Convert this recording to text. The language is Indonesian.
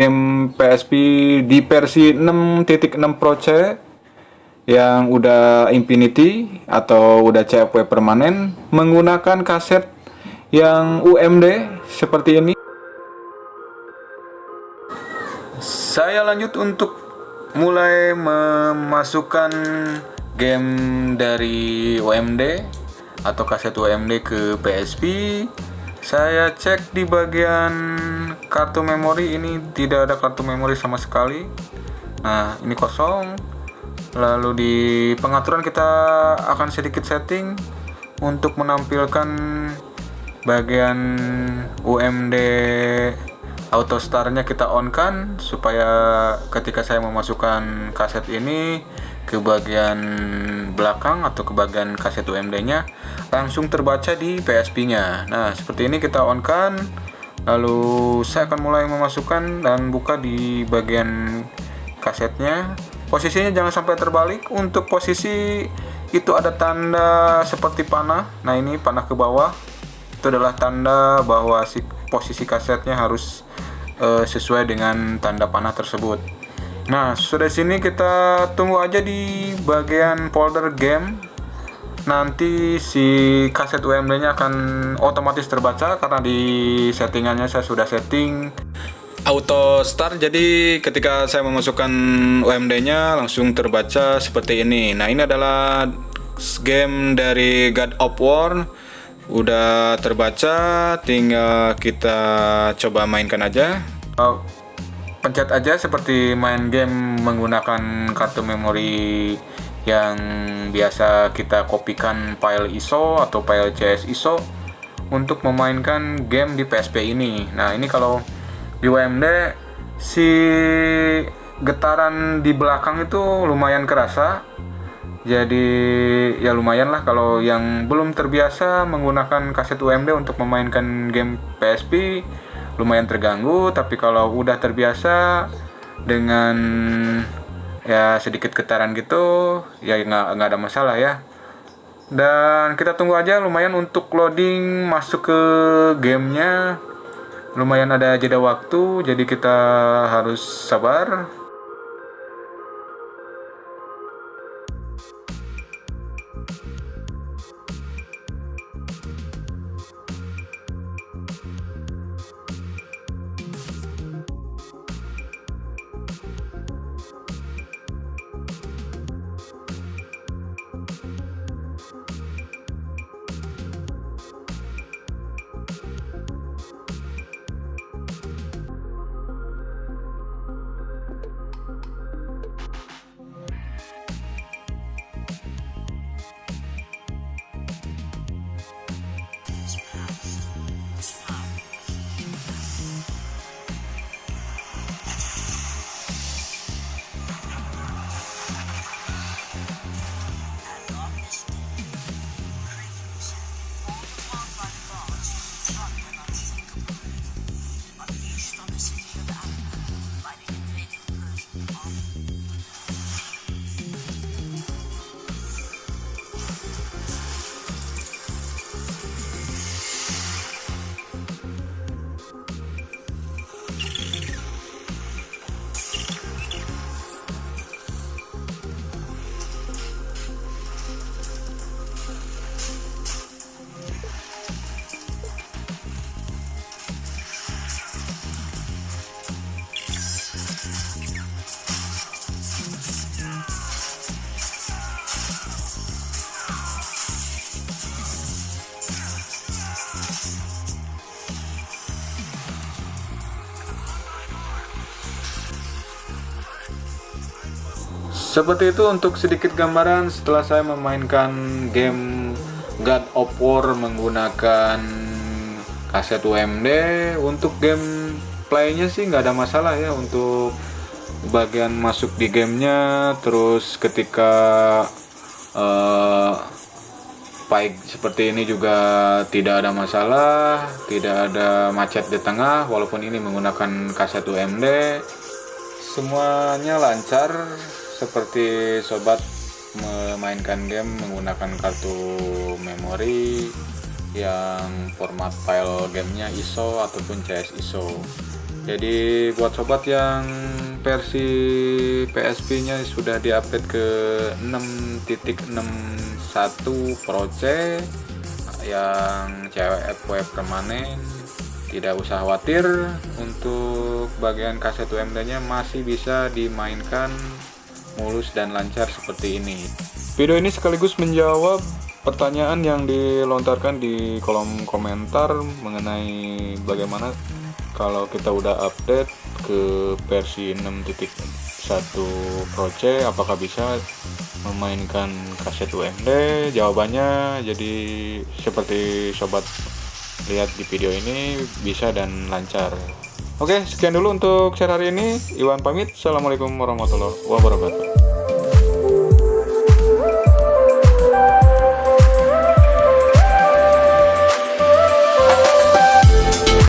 Game PSP di versi 6.6 Pro C yang udah Infinity atau udah CFW permanen menggunakan kaset yang UMD seperti ini. Saya lanjut untuk mulai memasukkan game dari UMD atau kaset UMD ke PSP. Saya cek di bagian kartu memori, ini tidak ada kartu memori sama sekali. Nah, ini kosong. Lalu di pengaturan kita akan sedikit setting untuk menampilkan bagian UMD auto startnya kita on kan, supaya ketika saya memasukkan kaset ini ke bagian belakang atau ke bagian kaset UMD nya langsung terbaca di PSP nya. Nah, seperti ini kita on kan. Lalu saya akan mulai memasukkan dan buka di bagian kasetnya. Posisinya jangan sampai terbalik. Untuk posisi itu ada tanda seperti panah. Nah, ini panah ke bawah. Itu adalah tanda bahwa si posisi kasetnya harus sesuai dengan tanda panah tersebut. Nah, sudah sini kita tunggu aja di bagian folder game. Nanti si kaset UMD-nya akan otomatis terbaca karena di settingannya saya sudah setting auto start, jadi ketika saya memasukkan UMD-nya langsung terbaca seperti ini. Nah, ini adalah game dari God of War, udah terbaca, tinggal kita coba mainkan aja. Pencet aja seperti main game menggunakan kartu memori yang biasa kita kopikan file ISO atau file CS ISO untuk memainkan game di PSP ini. Nah, ini kalau di UMD si getaran di belakang itu lumayan kerasa. Jadi ya lumayan lah kalau yang belum terbiasa menggunakan kaset UMD untuk memainkan game PSP lumayan terganggu. Tapi kalau udah terbiasa dengan ya sedikit getaran gitu ya nggak ada masalah ya. Dan kita tunggu aja, lumayan untuk loading masuk ke gamenya lumayan ada jeda waktu, jadi kita harus sabar. Seperti itu untuk sedikit gambaran setelah saya memainkan game God of War menggunakan kaset UMD. Untuk game playnya sih nggak ada masalah ya untuk bagian masuk di gamenya. Terus ketika spike seperti ini juga tidak ada masalah, tidak ada macet di tengah walaupun ini menggunakan kaset UMD. Semuanya lancar seperti sobat memainkan game menggunakan kartu memori yang format file gamenya ISO ataupun CS ISO. Jadi buat sobat yang versi PSP nya sudah diupdate ke 6.61 Pro C yang CWF permanen, tidak usah khawatir. Untuk bagian kaset UMD nya masih bisa dimainkan mulus dan lancar seperti ini. Video ini sekaligus menjawab pertanyaan yang dilontarkan di kolom komentar mengenai bagaimana kalau kita udah update ke versi 6.1 Pro C, apakah bisa memainkan kaset UMD? Jawabannya jadi seperti sobat lihat di video ini, bisa dan lancar. Oke, sekian dulu untuk share hari ini. Iwan pamit. Assalamualaikum warahmatullahi wabarakatuh.